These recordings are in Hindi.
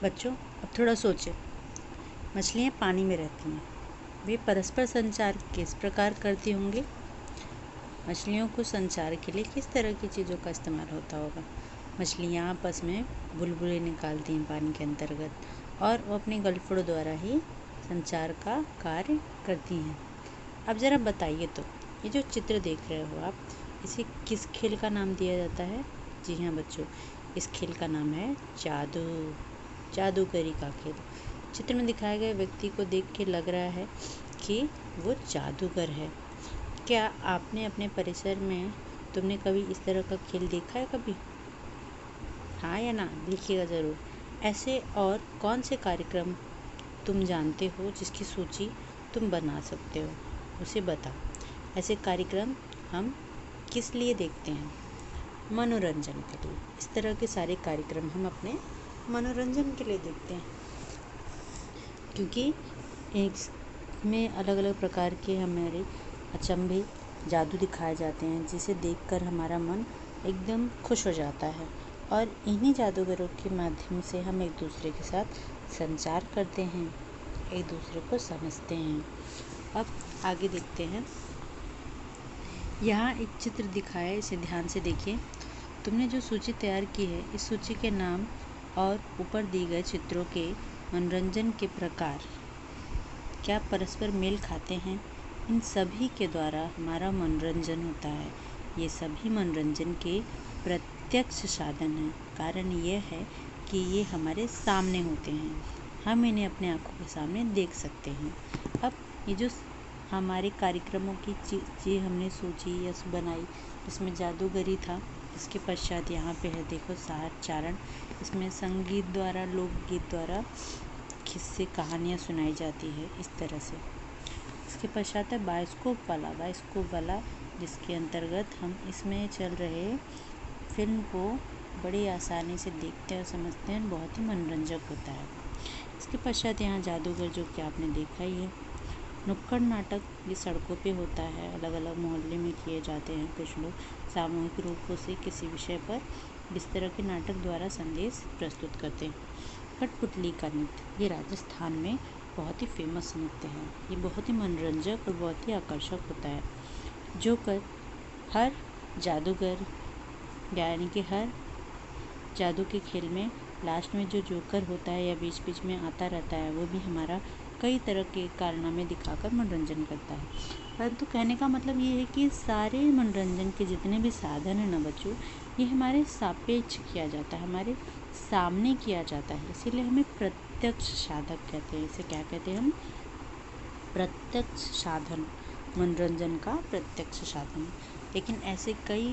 बच्चों, अब थोड़ा सोचें। मछलियाँ पानी में रहती हैं, वे परस्पर संचार किस प्रकार करती होंगी? मछलियों को संचार के लिए किस तरह की चीज़ों का इस्तेमाल होता होगा? मछलियाँ आपस में बुलबुले निकालती हैं पानी के अंतर्गत और वो अपने गलफड़ों द्वारा ही संचार का कार्य करती हैं। अब ज़रा बताइए तो, ये जो चित्र देख रहे हो आप, इसे किस खेल का नाम दिया जाता है? जी हाँ बच्चों, इस खेल का नाम है जादूगरी का खेल। चित्र में दिखाए गए व्यक्ति को देख के लग रहा है कि वो जादूगर है। क्या आपने अपने परिसर में तुमने कभी इस तरह का खेल देखा है कभी? हाँ या ना, लिखिएगा ज़रूर। ऐसे और कौन से कार्यक्रम तुम जानते हो जिसकी सूची तुम बना सकते हो, उसे बताओ। ऐसे कार्यक्रम हम किस लिए देखते हैं? मनोरंजन के लिए। इस तरह के सारे कार्यक्रम हम अपने मनोरंजन के लिए देखते हैं, क्योंकि इसमें अलग अलग प्रकार के हमारे अचंभे जादू दिखाए जाते हैं, जिसे देखकर हमारा मन एकदम खुश हो जाता है और इन्हीं जादूगरों के माध्यम से हम एक दूसरे के साथ संचार करते हैं, एक दूसरे को समझते हैं। अब आगे देखते हैं। यहाँ एक चित्र दिखाया है, इसे ध्यान से देखिए। तुमने जो सूची तैयार की है, इस सूची के नाम और ऊपर दिए गए चित्रों के मनोरंजन के प्रकार क्या परस्पर मेल खाते हैं? इन सभी के द्वारा हमारा मनोरंजन होता है। ये सभी मनोरंजन के प्रत्यक्ष साधन हैं। कारण ये है कि ये हमारे सामने होते हैं, हम इन्हें अपने आँखों के सामने देख सकते हैं। अब ये जो हमारे कार्यक्रमों की चीज़ हमने सोची या बनाई, इसमें जादूगरी था। इसके पश्चात यहाँ पे है, देखो, सार चारण। इसमें संगीत द्वारा, लोकगीत द्वारा किस्से कहानियाँ सुनाई जाती है इस तरह से। इसके पश्चात है बायोस्कोप वाला, जिसके अंतर्गत हम इसमें चल रहे फिल्म को बड़ी आसानी से देखते हैं और समझते हैं, बहुत ही मनोरंजक होता है। इसके पश्चात यहाँ जादूगर, जो कि आपने देखा ही है। नुक्कड़ नाटक, ये सड़कों पे होता है, अलग अलग मोहल्ले में किए जाते हैं। कुछ लोग सामूहिक रूप से किसी विषय पर इस तरह के नाटक द्वारा संदेश प्रस्तुत करते हैं। कठपुतली का नृत्य, ये राजस्थान में बहुत ही फेमस नृत्य है। ये बहुत ही मनोरंजक और बहुत ही आकर्षक होता है, जो कर हर जादूगर, यानी कि हर जादू के खेल में लास्ट में जो जोकर होता है या बीच बीच में आता रहता है, वो भी हमारा कई तरह के कारनामे दिखाकर मनोरंजन करता है। परंतु कहने का मतलब ये है कि सारे मनोरंजन के जितने भी साधन हैं ना बच्चों, ये हमारे सापेक्ष किया जाता है, हमारे सामने किया जाता है। इसीलिए हमें प्रत्यक्ष साधक कहते हैं। इसे क्या कहते हैं हम? प्रत्यक्ष साधन, मनोरंजन का प्रत्यक्ष साधन। लेकिन ऐसे कई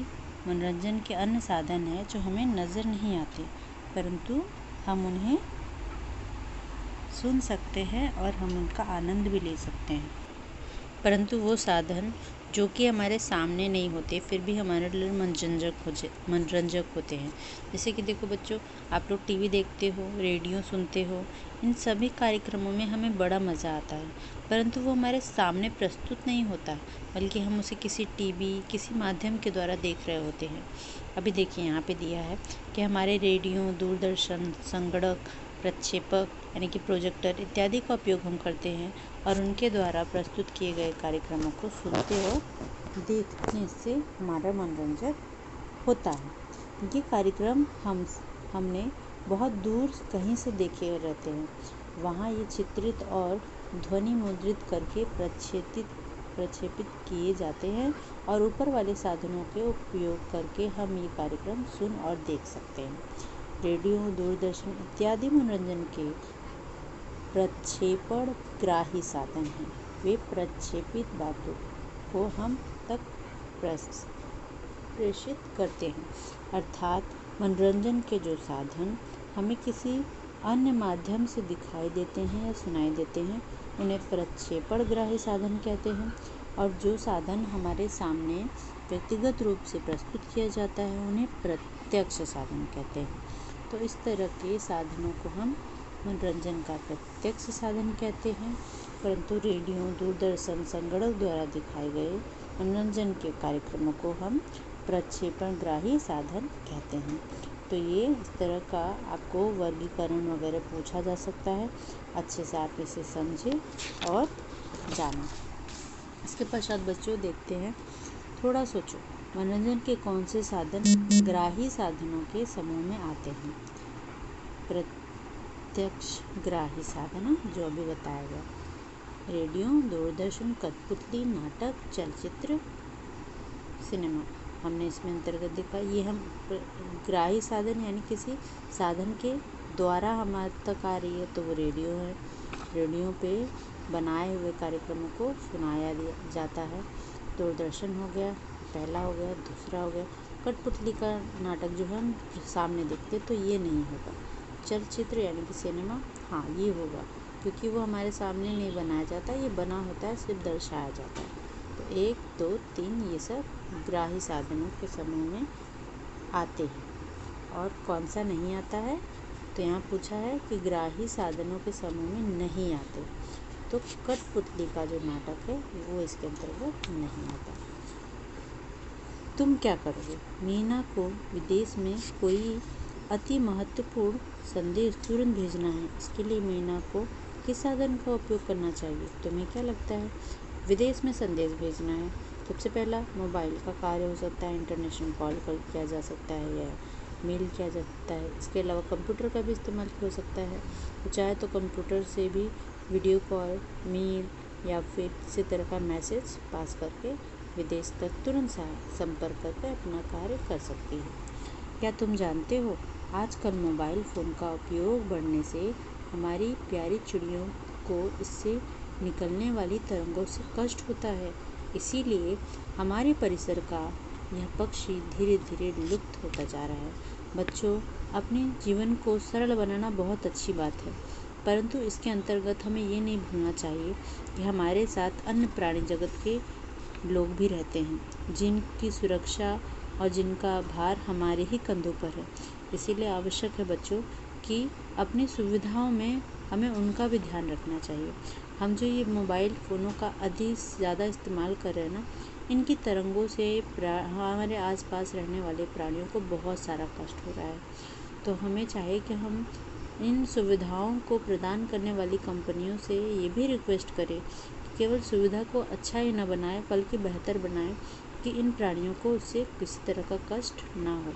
मनोरंजन के अन्य साधन हैं जो हमें नज़र नहीं आते, परंतु हम उन्हें सुन सकते हैं और हम उनका आनंद भी ले सकते हैं। परंतु वो साधन जो कि हमारे सामने नहीं होते, फिर भी हमारे लिए मनोरंजक होते हैं। जैसे कि देखो बच्चों, आप लोग टीवी देखते हो, रेडियो सुनते हो, इन सभी कार्यक्रमों में हमें बड़ा मज़ा आता है, परंतु वो हमारे सामने प्रस्तुत नहीं होता, बल्कि हम उसे किसी टीवी, किसी माध्यम के द्वारा देख रहे होते हैं। अभी देखिए, यहाँ पे दिया है कि हमारे रेडियो, दूरदर्शन, संगणक, प्रक्षेपक यानी कि प्रोजेक्टर इत्यादि का उपयोग हम करते हैं और उनके द्वारा प्रस्तुत किए गए कार्यक्रमों को सुनते और देखने से हमारा मनोरंजन होता है। ये कार्यक्रम हमने बहुत दूर कहीं से देखे रहते हैं, वहाँ ये चित्रित और ध्वनि मुद्रित करके प्रक्षेपित किए जाते हैं और ऊपर वाले साधनों के उपयोग करके हम ये कार्यक्रम सुन और देख सकते हैं। रेडियो, दूरदर्शन इत्यादि मनोरंजन के प्रक्षेपण ग्राही साधन हैं। वे प्रक्षेपित बातों को हम तक प्रेषित करते हैं, अर्थात मनोरंजन के जो साधन हमें किसी अन्य माध्यम से दिखाई देते हैं या सुनाई देते हैं, उन्हें प्रक्षेपण ग्राही साधन कहते हैं। और जो साधन हमारे सामने व्यक्तिगत रूप से प्रस्तुत किया जाता है, उन्हें प्रत्यक्ष साधन कहते हैं। तो इस तरह के साधनों को हम मनोरंजन का प्रत्यक्ष साधन कहते हैं, परंतु रेडियो, दूरदर्शन, संगणक द्वारा दिखाए गए मनोरंजन के कार्यक्रमों को हम प्रक्षेपण ग्राही साधन कहते हैं। तो ये इस तरह का आपको वर्गीकरण वगैरह पूछा जा सकता है। अच्छे से आप इसे समझें और जानें। इसके पश्चात बच्चों देखते हैं, थोड़ा सोचो, मनोरंजन के कौन से साधन ग्राही साधनों के समूह में आते हैं? प्रत्यक्ष ग्राही साधन जो अभी बताया गया, रेडियो, दूरदर्शन, कठपुतली, नाटक, चलचित्र, सिनेमा। हमने इसमें अंतर्गत देखा, ये हम ग्राही साधन यानी किसी साधन के द्वारा हमारे तक आ रही है तो वो रेडियो है। रेडियो पे बनाए हुए कार्यक्रमों को सुनाया जाता है। दूरदर्शन हो गया, पहला हो गया, दूसरा हो गया। कठपुतली का नाटक जो है हम सामने देखते तो ये नहीं होगा। चलचित्र यानी कि सिनेमा, हाँ ये होगा, क्योंकि वो हमारे सामने नहीं बनाया जाता, ये बना होता है, सिर्फ दर्शाया जाता है। तो 1, 2, 3 ये सब ग्राही साधनों के समूह में आते हैं। और कौन सा नहीं आता है? तो यहाँ पूछा है कि ग्राही साधनों के समूह में नहीं आते, तो कठपुतली का जो नाटक है वो इसके अंतर्गत नहीं आता। तुम क्या करोगे? मीना को विदेश में कोई अति महत्वपूर्ण संदेश तुरंत भेजना है। इसके लिए मीना को किस साधन का उपयोग करना चाहिए? तुम्हें क्या लगता है? विदेश में संदेश भेजना है, सबसे पहला मोबाइल का कार्य हो सकता है, इंटरनेशनल कॉल किया जा सकता है या मेल किया जा सकता है। इसके अलावा कंप्यूटर का भी इस्तेमाल हो सकता है, तो चाहे तो कंप्यूटर से भी वीडियो कॉल, मेल या फिर किसी तरह का मैसेज पास करके विदेश तक तुरंत संपर्क करके अपना कार्य कर सकती है। क्या तुम जानते हो, आजकल मोबाइल फ़ोन का उपयोग बढ़ने से हमारी प्यारी चिड़ियों को इससे निकलने वाली तरंगों से कष्ट होता है। इसीलिए हमारे परिसर का यह पक्षी धीरे धीरे लुप्त होता जा रहा है। बच्चों, अपने जीवन को सरल बनाना बहुत अच्छी बात है, परंतु इसके अंतर्गत हमें ये नहीं भूलना चाहिए कि हमारे साथ अन्य प्राणी जगत के लोग भी रहते हैं, जिनकी सुरक्षा और जिनका भार हमारे ही कंधों पर है। इसीलिए आवश्यक है बच्चों कि अपनी सुविधाओं में हमें उनका भी ध्यान रखना चाहिए। हम जो ये मोबाइल फ़ोनों का अधिक ज़्यादा इस्तेमाल कर रहे हैं ना, इनकी तरंगों से हमारे आसपास रहने वाले प्राणियों को बहुत सारा कष्ट हो रहा है। तो हमें चाहिए कि हम इन सुविधाओं को प्रदान करने वाली कंपनियों से ये भी रिक्वेस्ट करें कि केवल सुविधा को अच्छा ही न बनाए, बल्कि बेहतर बनाए कि इन प्राणियों को उससे किसी तरह का कष्ट ना हो।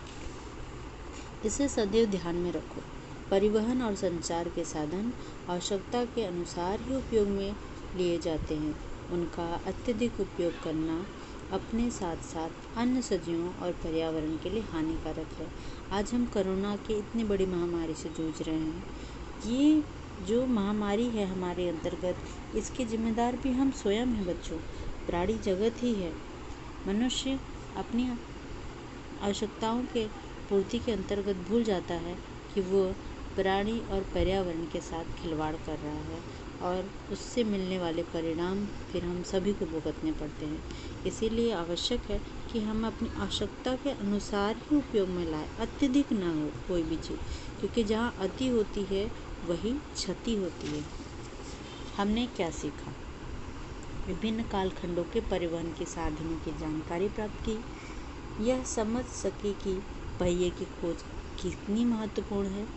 इसे सदैव ध्यान में रखो। परिवहन और संचार के साधन आवश्यकता के अनुसार ही उपयोग में लिए जाते हैं। उनका अत्यधिक उपयोग करना अपने साथ साथ अन्य सजीवों और पर्यावरण के लिए हानिकारक है। आज हम कोरोना के इतनी बड़ी महामारी से जूझ रहे हैं। ये जो महामारी है हमारे अंतर्गत, इसके जिम्मेदार भी हम स्वयं हैं बच्चों। प्राणी जगत ही है। मनुष्य अपनी आवश्यकताओं के पूर्ति के अंतर्गत भूल जाता है कि वो प्राणी और पर्यावरण के साथ खिलवाड़ कर रहा है, और उससे मिलने वाले परिणाम फिर हम सभी को भुगतने पड़ते हैं। इसीलिए आवश्यक है कि हम अपनी आवश्यकता के अनुसार ही उपयोग में लाएं, अत्यधिक ना हो कोई भी चीज़, क्योंकि जहाँ अति होती है वही क्षति होती है। हमने क्या सीखा? विभिन्न कालखंडों के परिवहन के साधनों की जानकारी प्राप्त की। यह समझ सके कि पहिए की खोज कितनी महत्वपूर्ण है।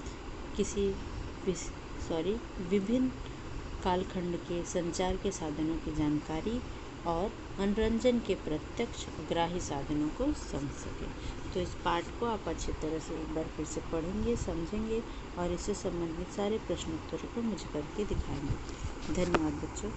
विभिन्न कालखंड के संचार के साधनों की जानकारी और मनोरंजन के प्रत्यक्ष ग्राही साधनों को समझ सकें। तो इस पाठ को आप अच्छी तरह से एक बार फिर से पढ़ेंगे, समझेंगे और इससे संबंधित सारे प्रश्नोत्तरों को मुझे करके दिखाएंगे। धन्यवाद बच्चों।